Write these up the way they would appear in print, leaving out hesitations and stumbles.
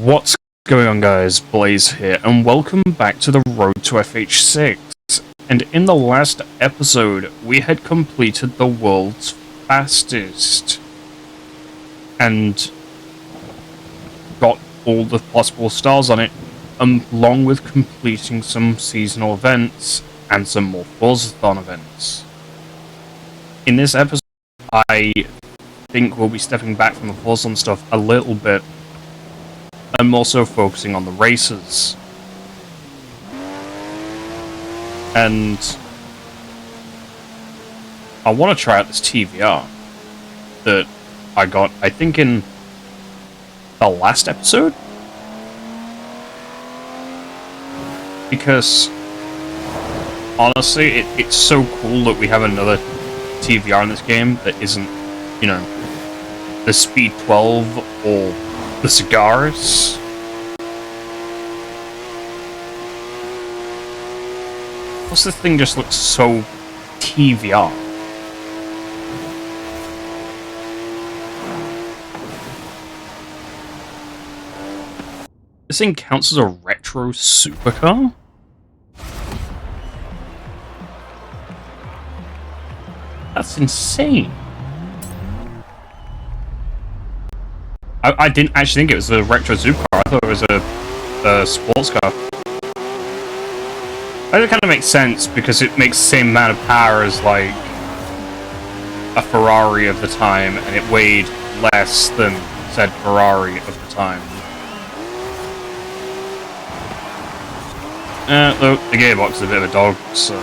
What's going on, guys? Blaze here, and welcome back to the road to FH6. And in the last episode, we had completed the world's fastest and got all the possible stars on it, along with completing some seasonal events and some more Forzathon events. In this episode, I think we'll be stepping back from the Forzathon stuff a little bit, and more so focusing on the races. And I want to try out this TVR that I got, I think, in the last episode? Because, honestly, it's so cool that we have another TVR in this game that isn't, you know, the Speed 12 or the cigars. Plus, this thing just looks so TVR. This thing counts as a retro supercar? That's insane. I didn't actually think it was a retro supercar. I thought it was a sports car. That kind of makes sense because it makes the same amount of power as like a Ferrari of the time, and it weighed less than said Ferrari of the time. Though the gearbox is a bit of a dog, so.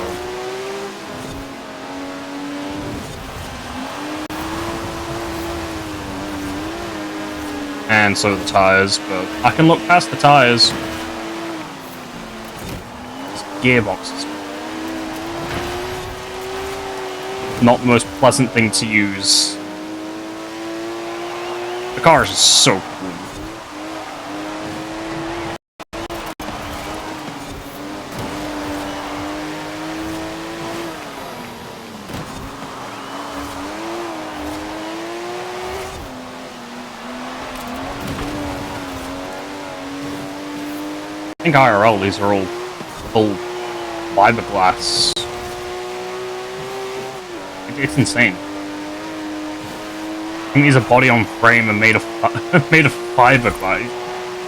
And so are the tyres, but I can look past the tyres. It's gearboxes. Not the most pleasant thing to use. The car is just so cool. I think IRL, these are all full fiberglass. It's insane. I think these are body on frame and made of fiberglass.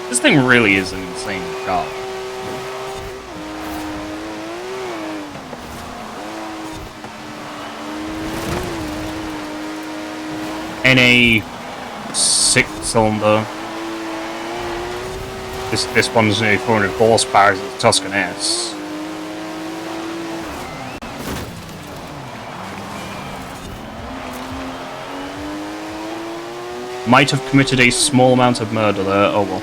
This thing really is an insane car. NA 6-cylinder. This one's nearly 400 horsepower, it's a Tuscan S. Might have committed a small amount of murder there, oh well.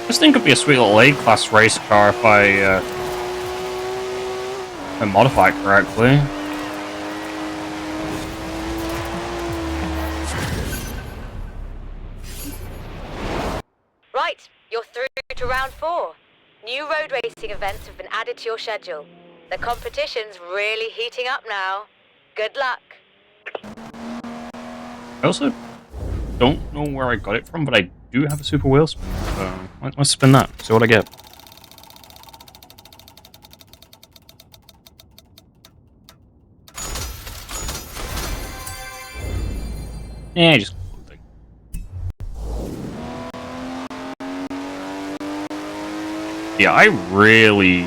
This thing could be a sweet little A-class race car if I modify it correctly. Right, you're through to round 4. New road racing events have been added to your schedule. The competition's really heating up now. Good luck. I also don't know where I got it from, but I do have a super wheel spin, so let's spin that, see what I get. Yeah, just thing. Yeah, I really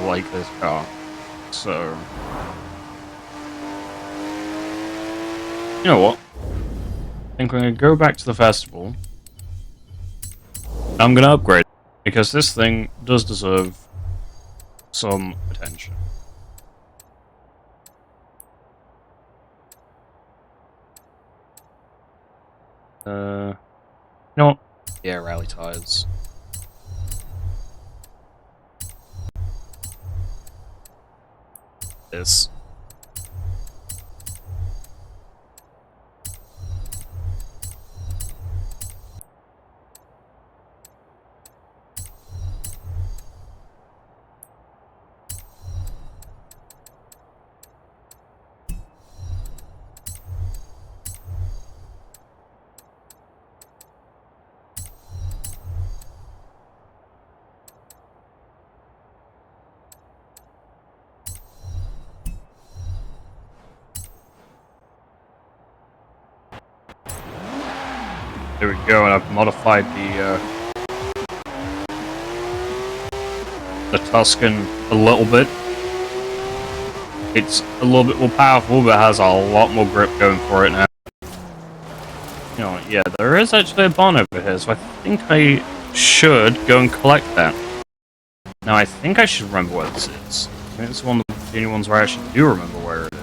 like this car, so you know what? I think we're gonna go back to the festival. I'm gonna upgrade it, because this thing does deserve some attention. You know what? Yeah, rally tires. this. There we go, and I've modified the Tuscan a little bit. It's a little bit more powerful, but has a lot more grip going for it now. You know, yeah, there is actually a barn over here, so I think I should go and collect that. Now, I think I should remember where this is. I think it's one of the only ones where I actually do remember where it is.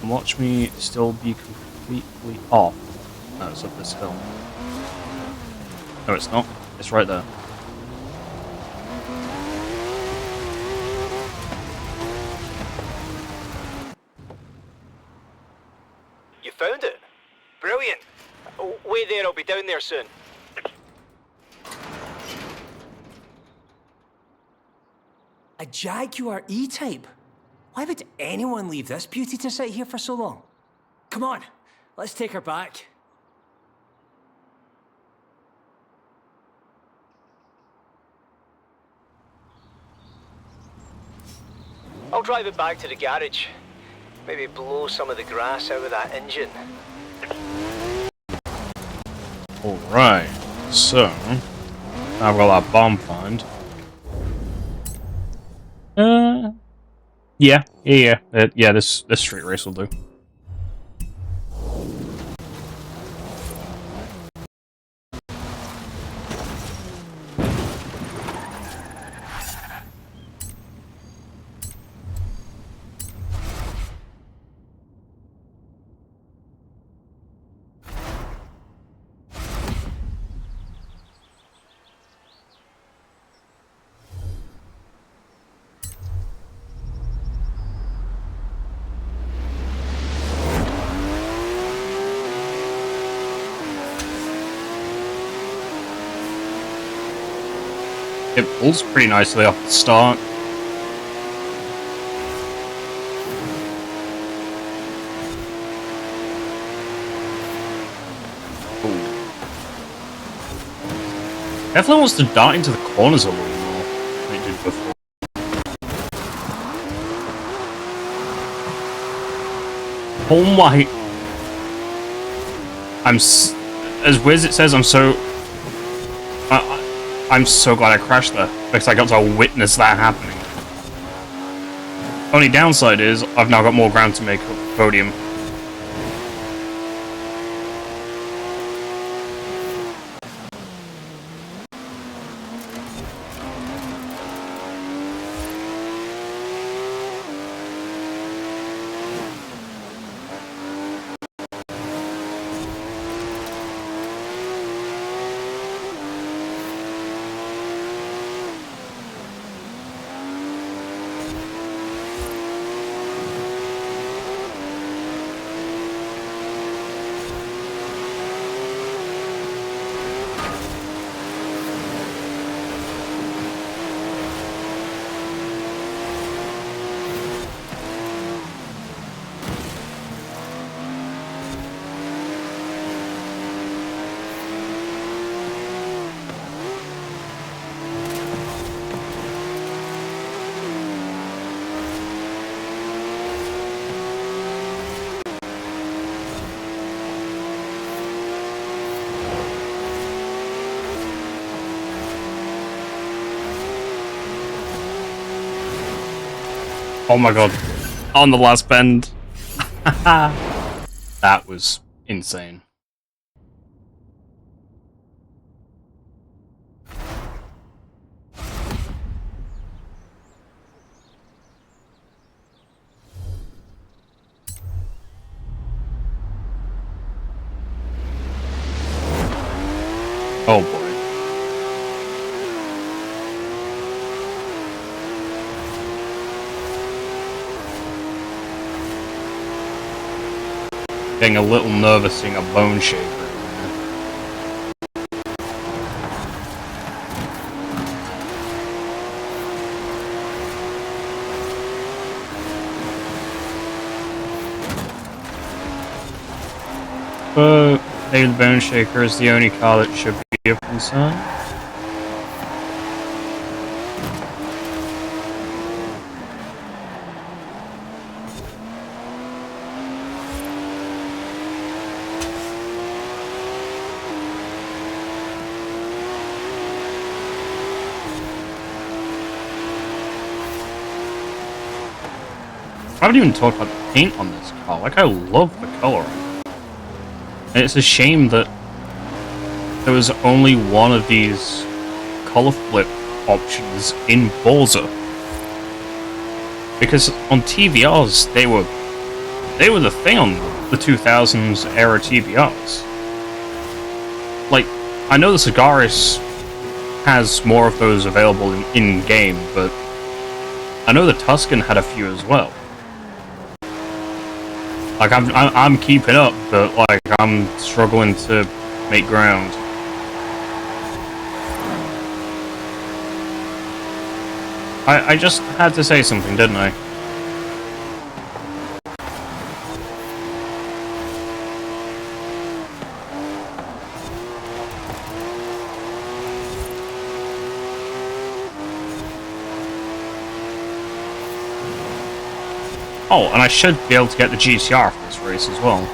Watch me still be completely off. No, it's up this hill. No, it's not. It's right there. You found it? Brilliant. Oh, wait there, I'll be down there soon. A Jaguar E-Type? Why would anyone leave this beauty to sit here for so long? Come on, let's take her back. I'll drive it back to the garage. Maybe blow some of the grass out of that engine. Alright, so I've got that bomb find. Yeah, this street race will do. It pulls pretty nicely off the start. Ooh. Definitely wants to dart into the corners a little more than it did before. Oh my... as weird as it says, I'm so glad I crashed there, because I got to witness that happening. Only downside is, I've now got more ground to make up the podium. Oh my god. On the last bend. That was insane. Oh boy. Getting a little nervous seeing a bone shaker. But maybe the bone shaker is the only car that should be of concern. I haven't even talked about the paint on this car. Like, I love the coloring. And it's a shame that there was only one of these color flip options in Forza. Because on TVRs, they were the thing on the 2000s era TVRs. Like, I know the Cigaris has more of those available in game, but I know the Tuscan had a few as well. Like, I'm keeping up, but like I'm struggling to make ground. I just had to say something, didn't I? Oh, and I should be able to get the GTR for this race as well.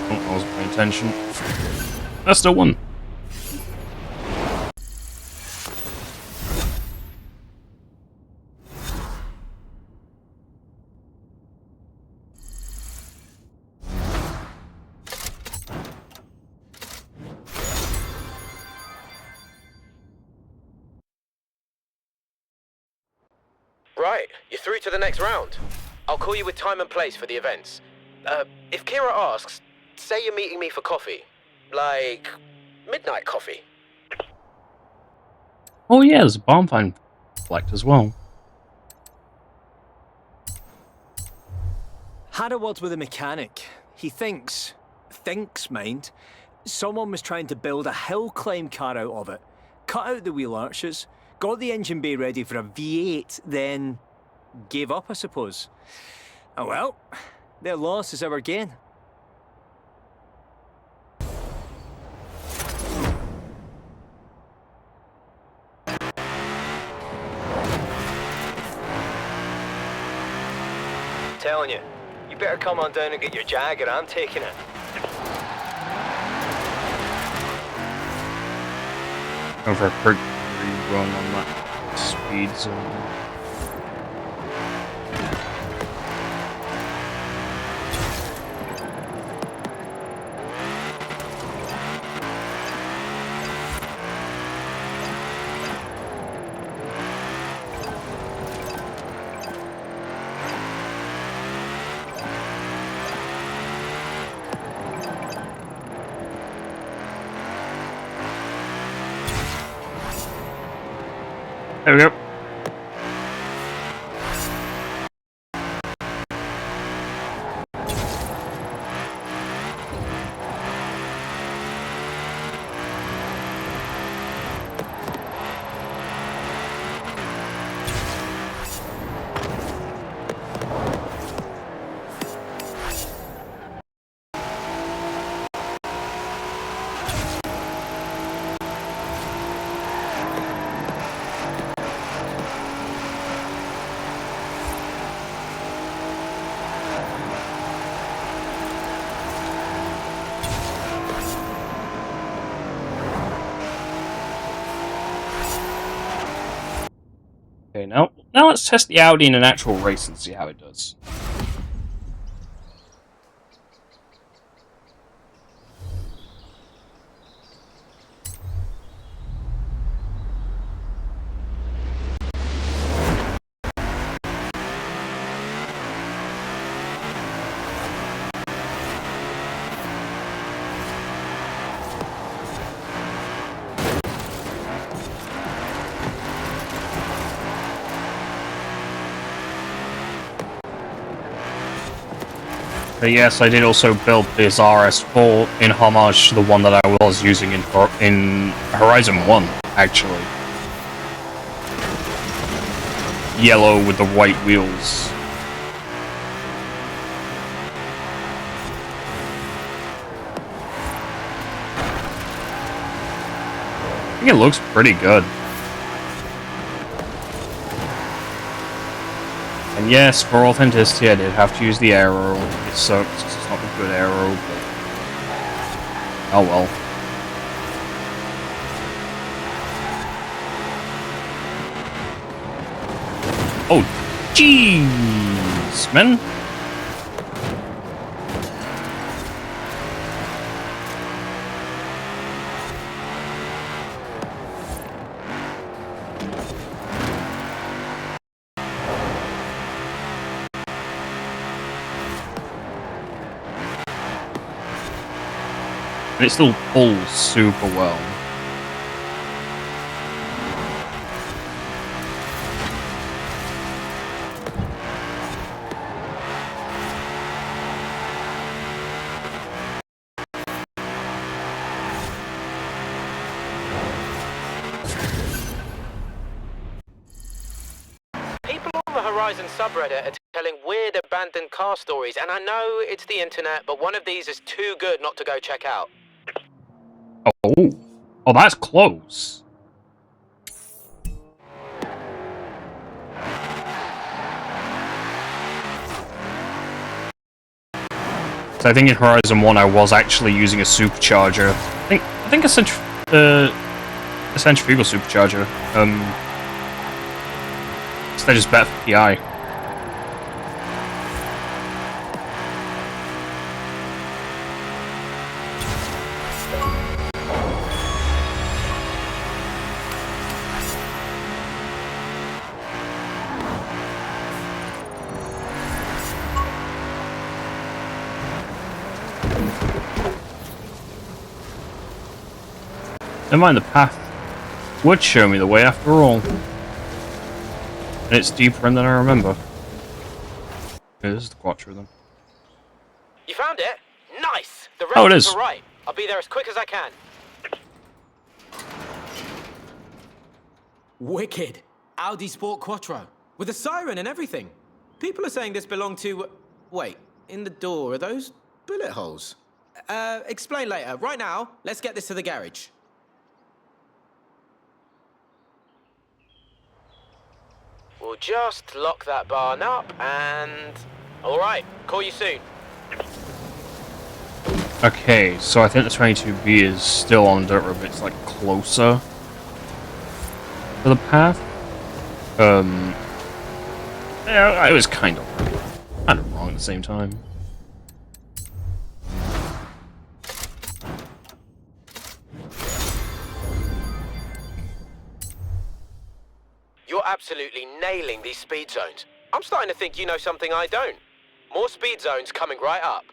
Oh, that wasn't my intention. That's still one. Right, you're through to the next round. I'll call you with time and place for the events. If Kira asks, say you're meeting me for coffee. Like, midnight coffee. Oh yeah, there's a bonfire collect as well. Had a word with a mechanic. He thinks, mind, someone was trying to build a hill climb car out of it. Cut out the wheel arches, got the engine bay ready for a V8, then gave up, I suppose. Oh well, their loss is our gain. Telling you, you better come on down and get your Jag or I'm taking it. Going for a quick rerun on that speed zone. There we go. Okay, now let's test the Audi in an actual race and see how it does. But yes, I did also build this RS4 in homage to the one that I was using in Horizon 1, actually. Yellow with the white wheels. I think it looks pretty good. And yes, for authenticity, I did have to use the arrow. It sucks because it's not a good arrow, but oh well. Oh, jeez, man. And it still pulls super well. People on the Horizon subreddit are telling weird abandoned car stories, and I know it's the internet, but one of these is too good not to go check out. Oh, oh, that's close. So I think in Horizon 1 I was actually using a supercharger. I think a centrifugal supercharger. So they're just better for PI. Never mind, the path would show me the way after all. And it's deeper in than I remember. Yeah, this is the Quattro then. You found it? Nice! The Oh, it rest is. are right. I'll be there as quick as I can. Wicked. Audi Sport Quattro. With a siren and everything. People are saying this belonged to... Wait, in the door, are those bullet holes? Explain later. Right now, let's get this to the garage. We'll just lock that barn up and... Alright, call you soon. Okay, so I think the 22B is still on dirt road, but it's like closer to the path. Yeah, I was kind of wrong at the same time. You're absolutely nailing these speed zones. I'm starting to think you know something I don't. More speed zones coming right up.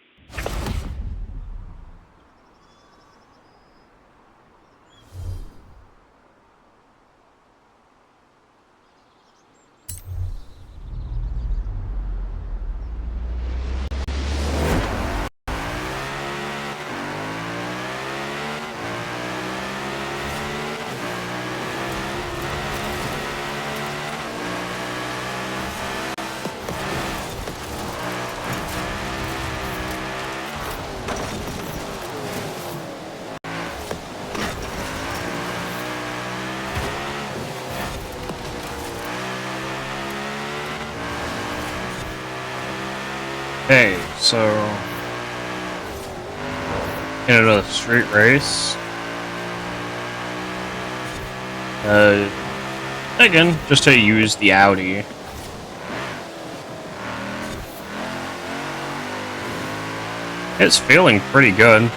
Okay, so in another street race. Again, just to use the Audi. It's feeling pretty good.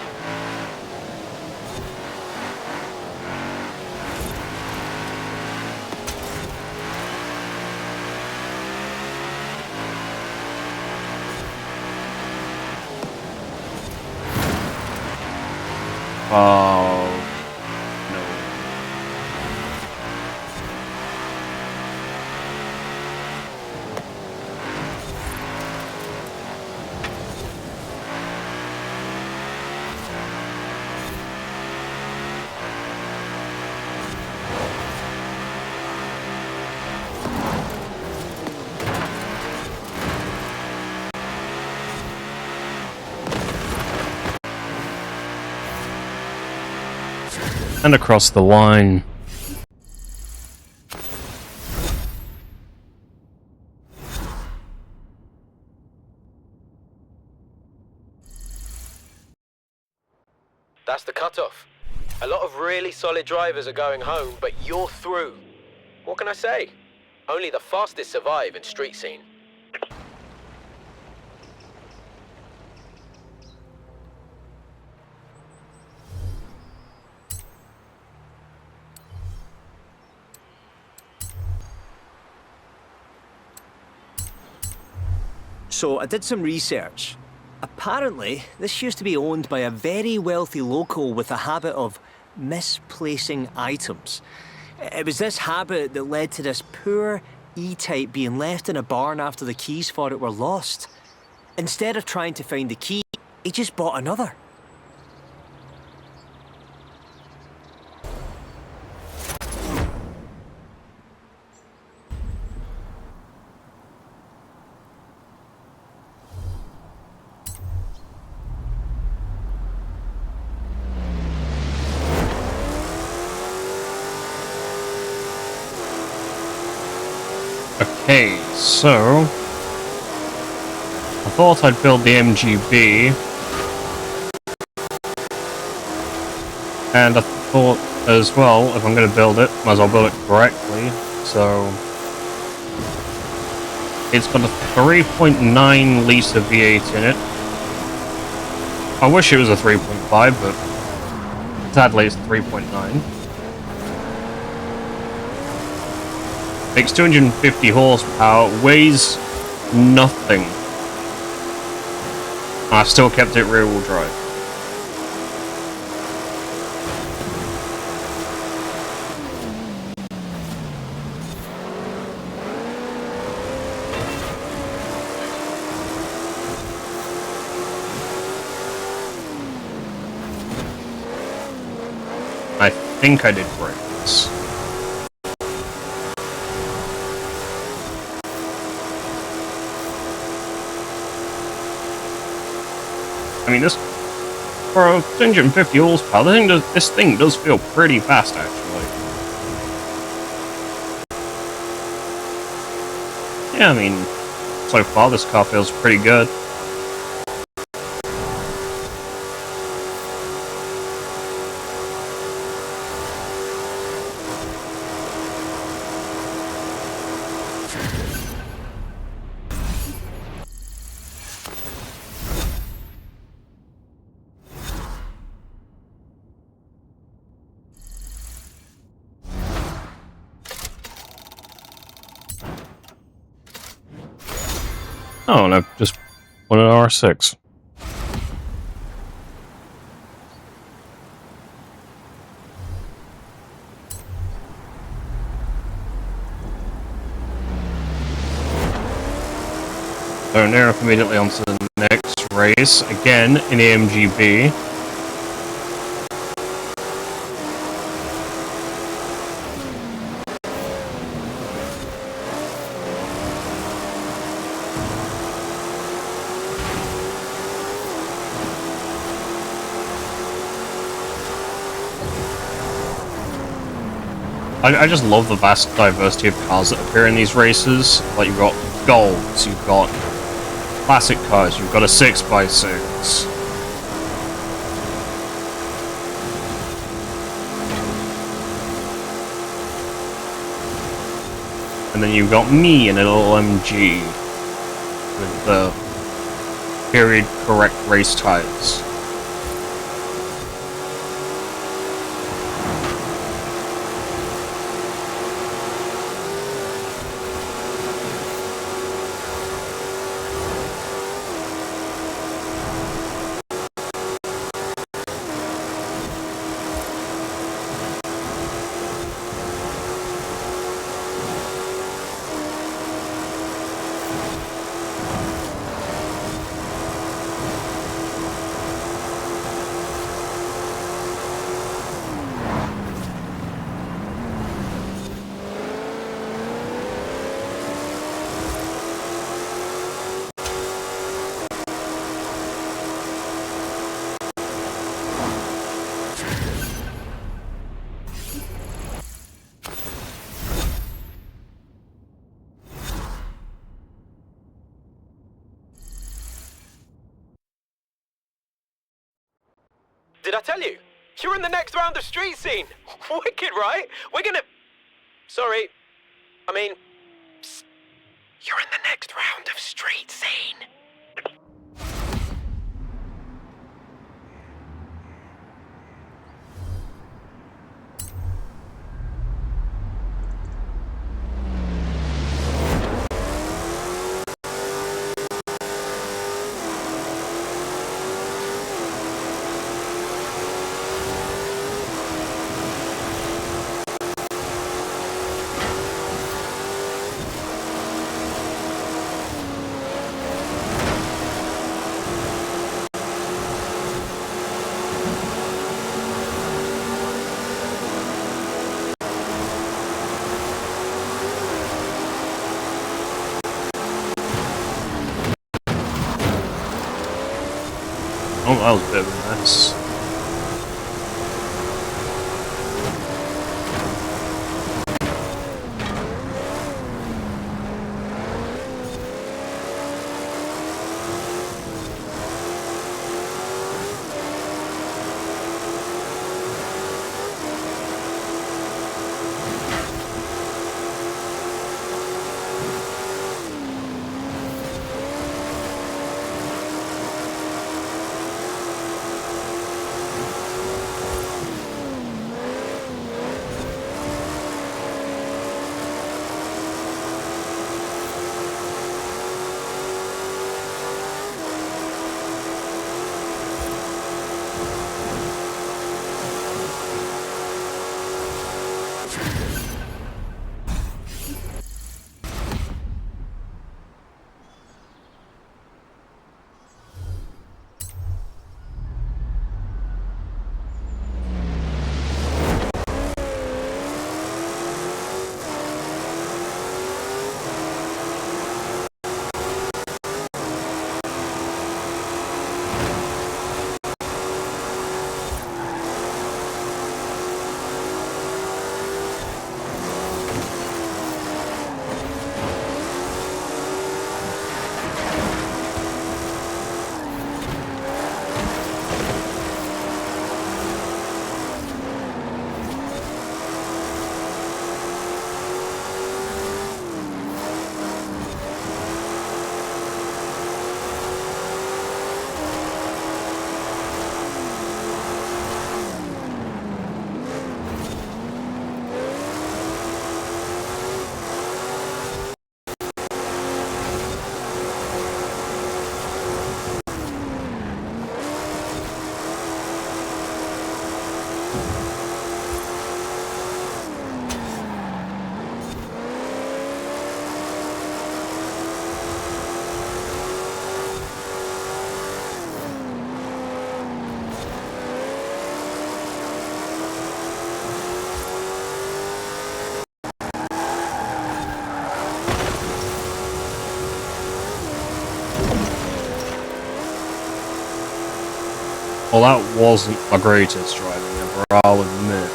Oh, no. And across the line. That's the cutoff. A lot of really solid drivers are going home, but you're through. What can I say? Only the fastest survive in street scene. So I did some research. Apparently, this used to be owned by a very wealthy local with a habit of misplacing items. It was this habit that led to this poor E-Type being left in a barn after the keys for it were lost. Instead of trying to find the key, he just bought another. Okay, so I thought I'd build the MGB, and I thought as well, if I'm going to build it, might as well build it correctly. So it's got a 3.9 litre V8 in it. I wish it was a 3.5, but sadly it's 3.9. Makes 250 horsepower, weighs nothing. I still kept it rear-wheel drive. I think I did brakes. I mean, this, for a 250 horsepower, this thing does feel pretty fast, actually. Yeah, I mean, so far this car feels pretty good. Oh, and I've just won an R6. So now immediately on to the next race, again in AMGB. I just love the vast diversity of cars that appear in these races. Like, you've got golds, you've got classic cars, you've got a 6x6. And then you've got me in a little MG with the period correct race tyres. Did I tell you? You're in the next round of street scene. Wicked, right? We're gonna... Sorry. I mean, You're in the next round of Street Scene. Oh, that was a bit of a mess. Well, that wasn't my greatest driving ever, I'll admit.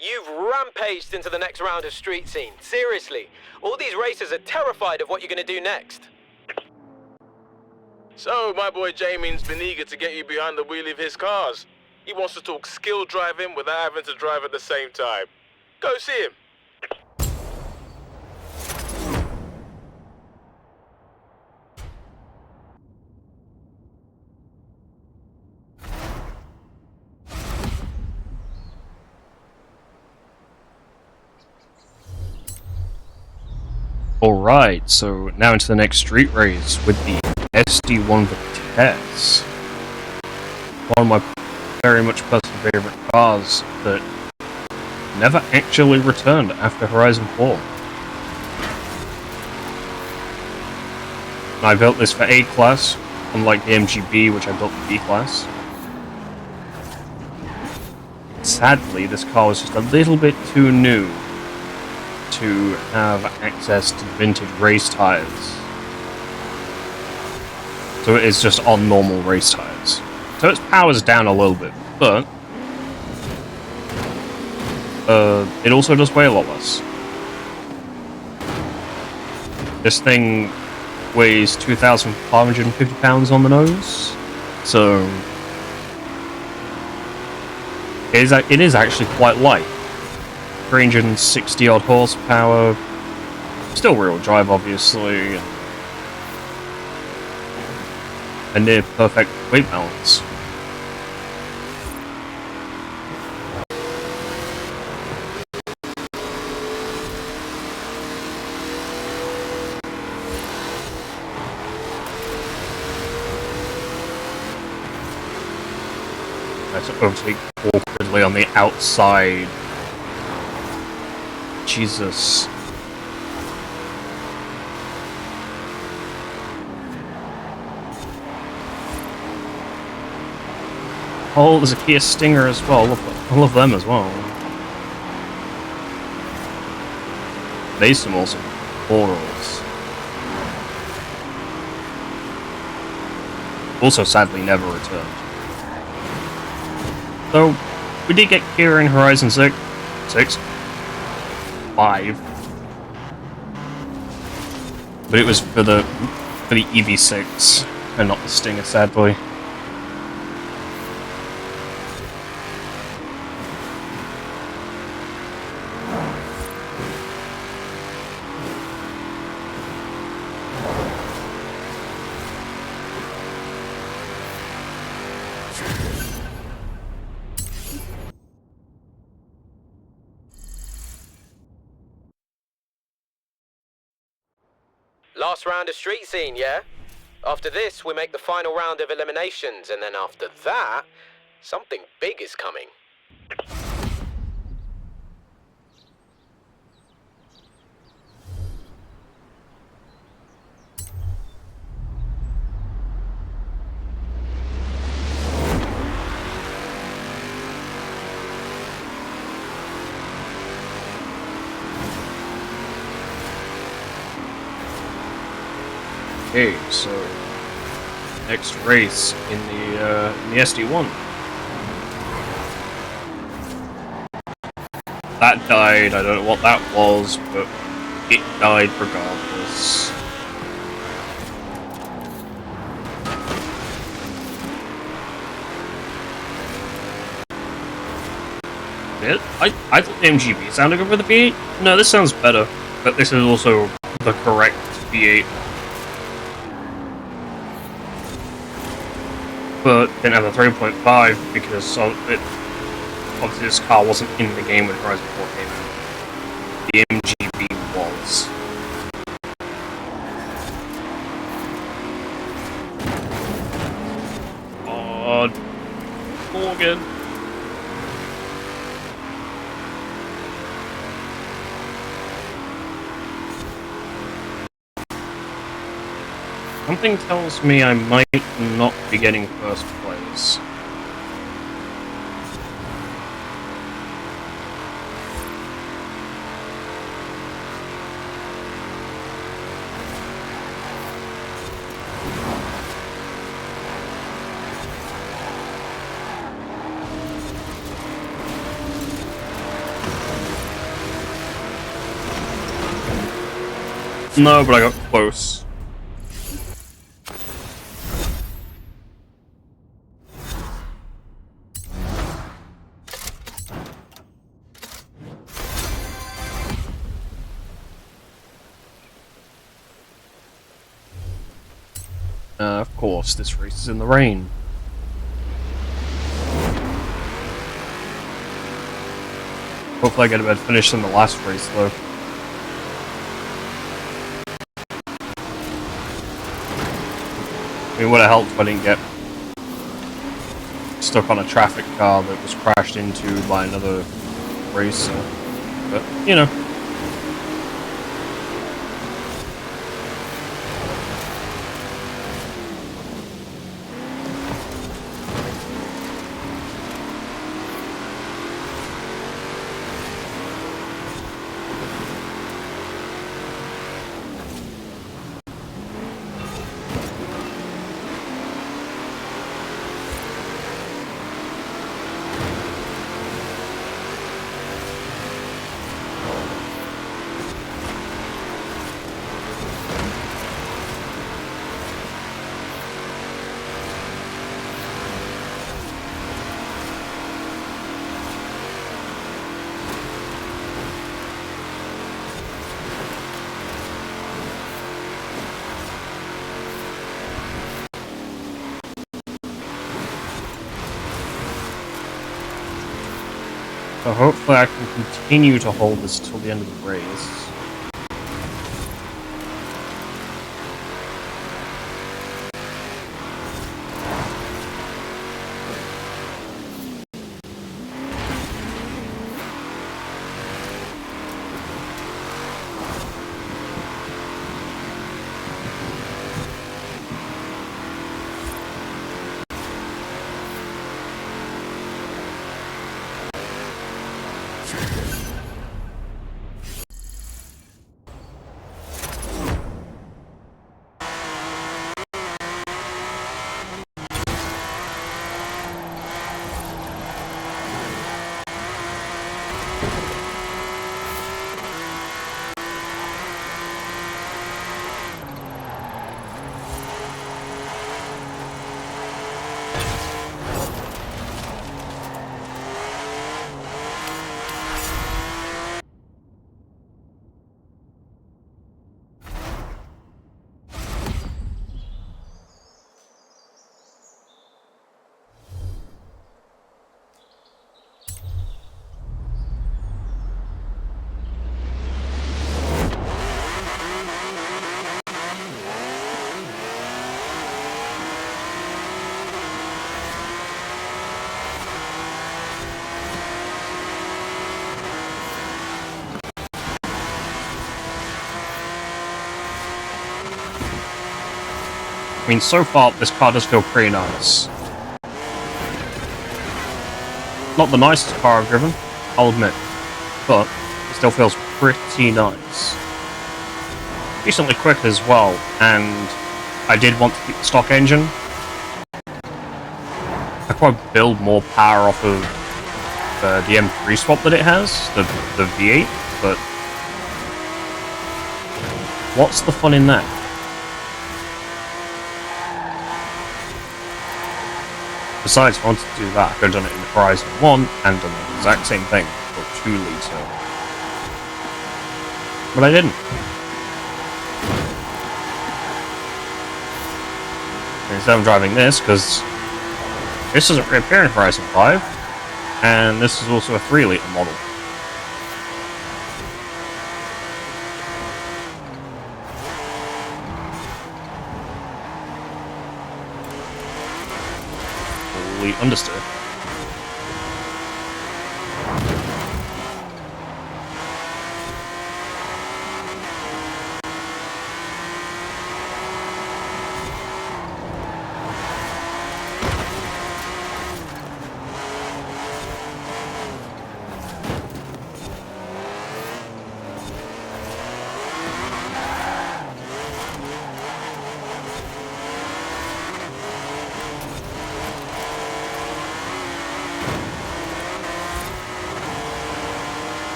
You've rampaged into the next round of Street Scene. Seriously. All these racers are terrified of what you're going to do next. So, my boy Jamie's been eager to get you behind the wheel of his cars. He wants to talk skill driving without having to drive at the same time. Go see him. Alright, so now into the next street race with the SD1 Vitesse. One of my very much personal favourite cars that never actually returned after Horizon 4. I built this for A-Class, unlike the MGB, which I built for B-Class. Sadly, this car was just a little bit too new to have access to vintage race tires. So it is just on normal race tires. So its power's down a little bit, but it also does weigh a lot less. This thing weighs 2,550 pounds on the nose, so it is actually quite light. 360 odd horsepower, still rear-wheel drive obviously, and near perfect weight balance. I sort of overtake awkwardly on the outside. Jesus. Oh, there's a Kia Stinger as well. I love them as well. There's some awesome Orals. Also, sadly, never returned. So, we did get Kia in Horizon 5. But it was for the EV6 and not the Stinger, sadly. Last round of street scene, yeah? After this, we make the final round of eliminations, and then after that, something big is coming. Okay, so next race in the SD1. That died. I don't know what that was, but it died regardless. I thought the MGB sounded good with the V8. No, this sounds better, but this is also the correct V8. But didn't have a 3.5 because obviously this car wasn't in the game when Horizon 4 came out. The MGB was. Oh, Morgan. Something tells me I might not be getting first place. No, but I got close. Of course, this race is in the rain. Hopefully I get a better finish than the last race, though. I mean, would have helped if I didn't get stuck on a traffic car that was crashed into by another racer. But, you know. So hopefully I can continue to hold this till the end of the race. I mean, so far, this car does feel pretty nice. Not the nicest car I've driven, I'll admit, but it still feels pretty nice. Decently quick as well, and I did want to keep the stock engine. I could probably build more power off of the M3 swap that it has, the V8, but what's the fun in that? Besides, if I wanted to do that, I could have done it in Horizon 1 and done the exact same thing for 2 litre. But I didn't. And instead I'm driving this, because this doesn't reappear in Horizon 5, and this is also a 3 litre model. Understood.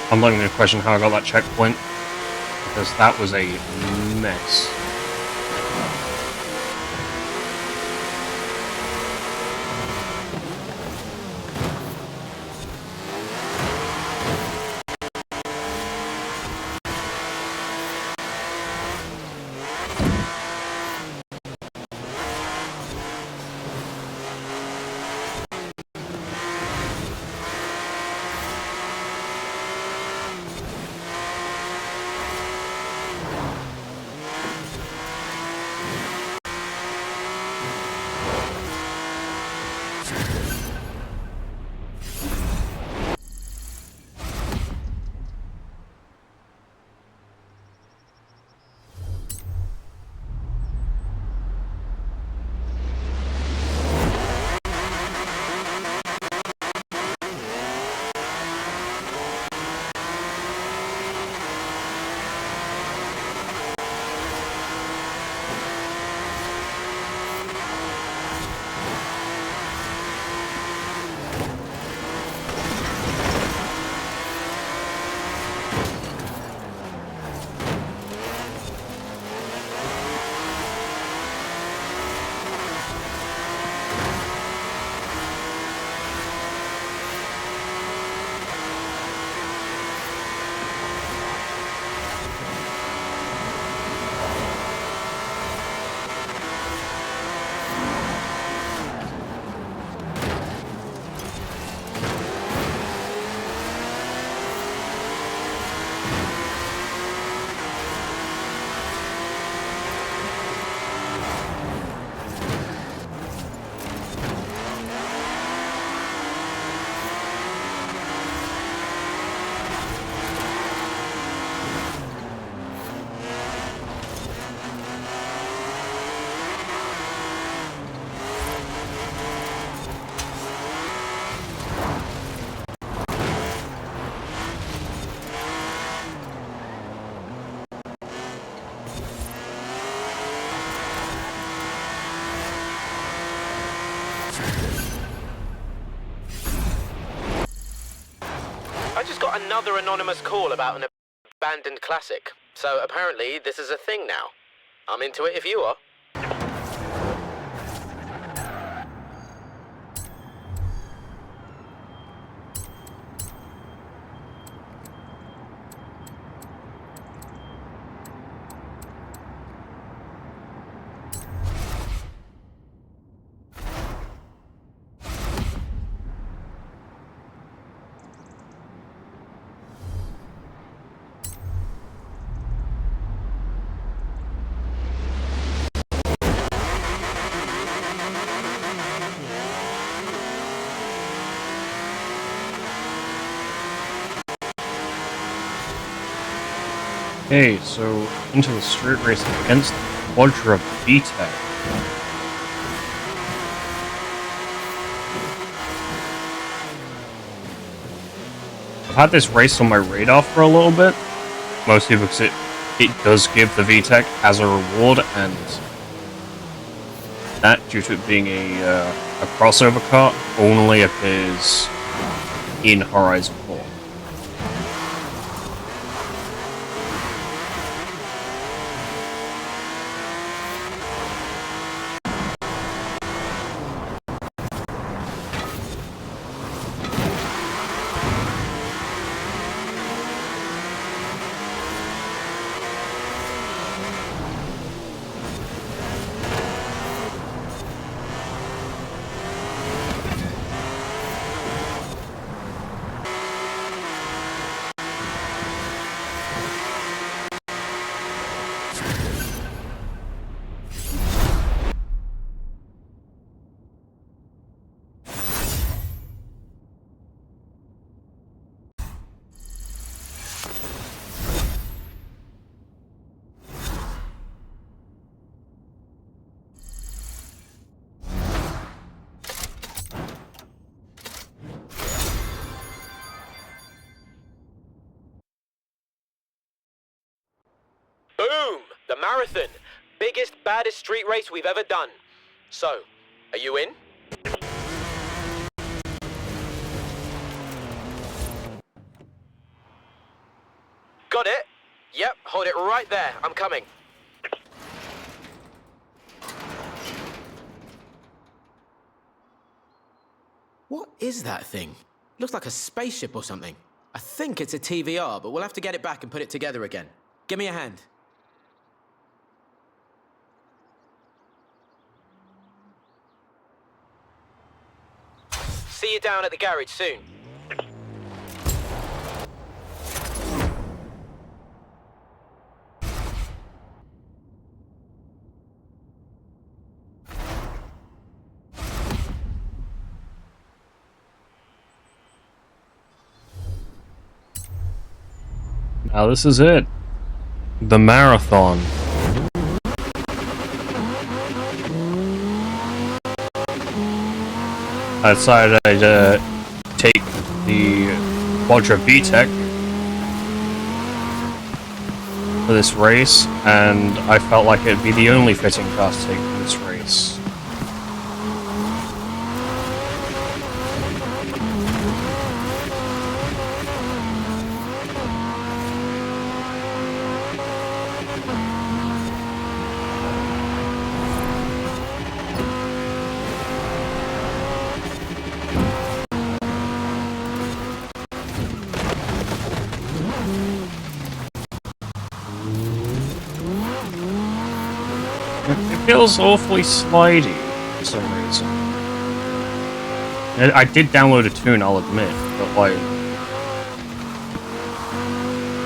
I'm not even going to question how I got that checkpoint, because that was a mess. I just got another anonymous call about an abandoned classic. So apparently this is a thing now. I'm into it if you are. Okay, so into the street race against Quadra VTEC. I've had this race on my radar for a little bit, mostly because it does give the VTEC as a reward, and that, due to it being a crossover car, only appears in Horizon 4. Boom! The marathon! Biggest, baddest street race we've ever done. So, are you in? Got it? Yep, hold it right there. I'm coming. What is that thing? Looks like a spaceship or something. I think it's a TVR, but we'll have to get it back and put it together again. Give me a hand. See you down at the garage soon. Now this is it. The marathon. I decided I'd take the Quadra VTEC for this race, and I felt like it'd be the only fitting car to take for this race. It feels awfully slidey for some reason. I did download a tune, I'll admit, but like,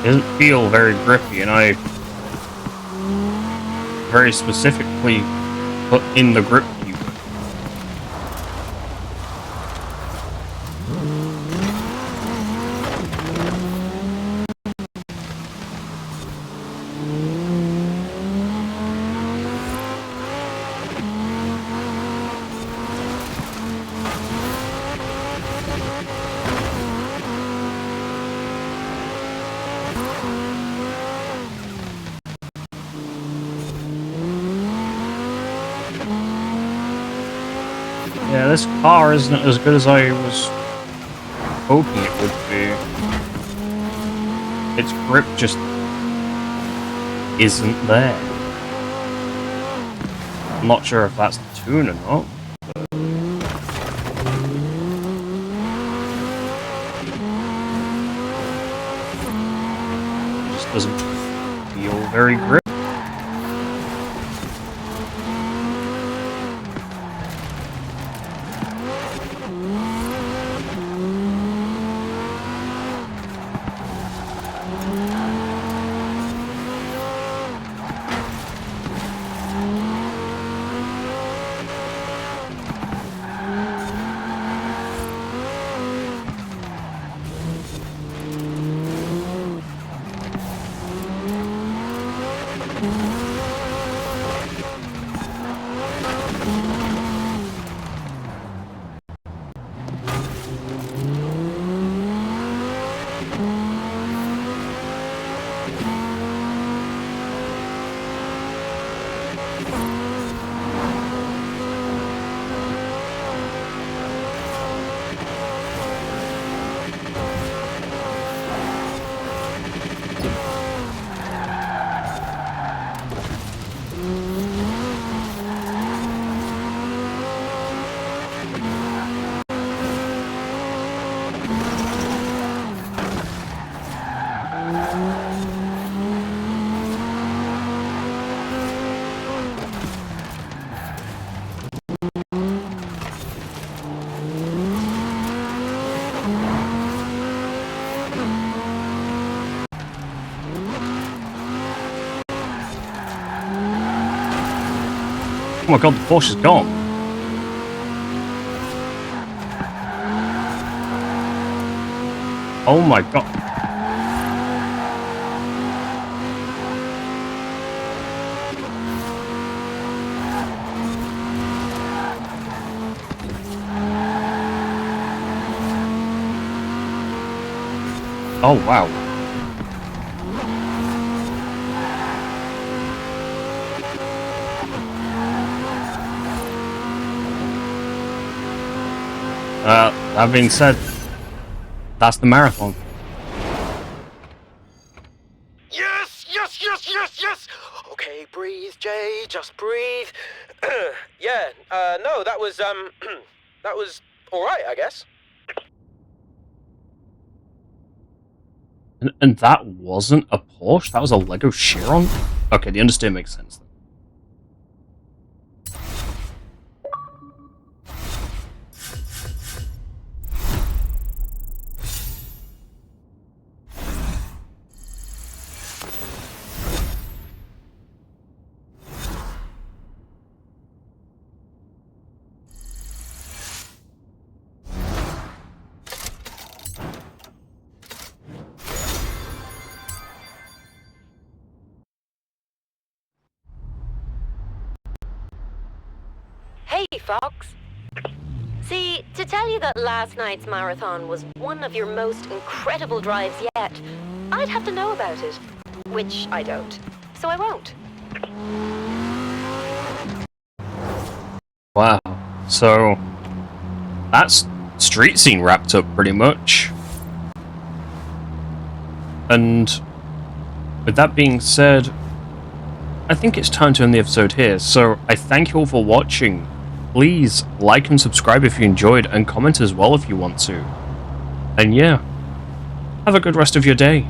it doesn't feel very grippy, and I very specifically put in the grip keyword. Yeah, this car isn't as good as I was hoping it would be. Its grip just isn't there. I'm not sure if that's the tune or not. It just doesn't feel very grippy. Oh my god, the Porsche's gone. Oh my god. Oh wow. That being said, that's the marathon. Okay, breathe, Jay, just breathe. Yeah, no, that was, that was alright, I guess. And that wasn't a Porsche? That was a Lego Chiron? Okay, the understeer makes sense then. Hey, Fox. See, to tell you that last night's marathon was one of your most incredible drives yet, I'd have to know about it. Which I don't. So I won't. Wow. So, that's street scene wrapped up pretty much. And with that being said, I think it's time to end the episode here. So I thank you all for watching. Please like and subscribe if you enjoyed, and comment as well if you want to. And yeah, have a good rest of your day.